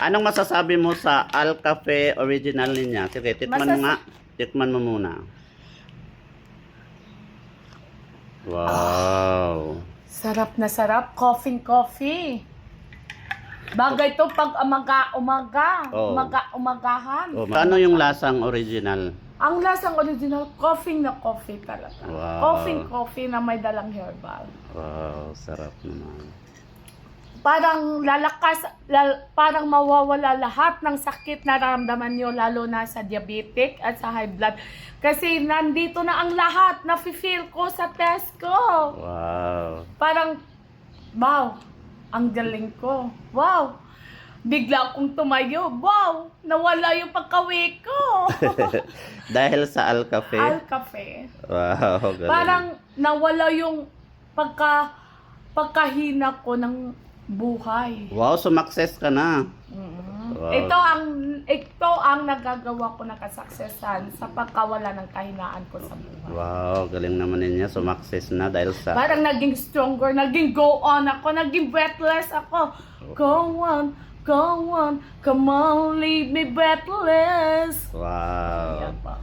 Anong masasabi mo sa Alcafe original niya? Sige, tikman mo nga. Tikman mo muna. Wow. Sarap na sarap. Coffee. Bagay to pag umagahan. Oh, ano yung lasang original? Ang lasang original, coffee na coffee talaga. Wow. Coffee na may dalang herbal. Wow, sarap naman. Parang parang mawawala lahat ng sakit na nararamdaman nyo, lalo na sa diabetic at sa high blood. Kasi nandito na ang lahat na feel ko sa test ko. Wow. Parang, wow, ang galing ko. Wow, bigla akong tumayo. Wow, nawala yung pagkawi ko. Dahil sa Alcafe? Alcafe. Wow, galing. Parang nawala yung pagkahina ko ng buhay. Wow, sumakses ka na. Wow. Ito ang nagagawa ko na kasuksesan sa pagkawala ng kahinaan ko sa buhay. Wow, galing naman niya. Sumakses na dahil sa... Parang naging stronger, naging go on ako, naging breathless ako. Go on, come on, leave me breathless. Wow. Ayan pa.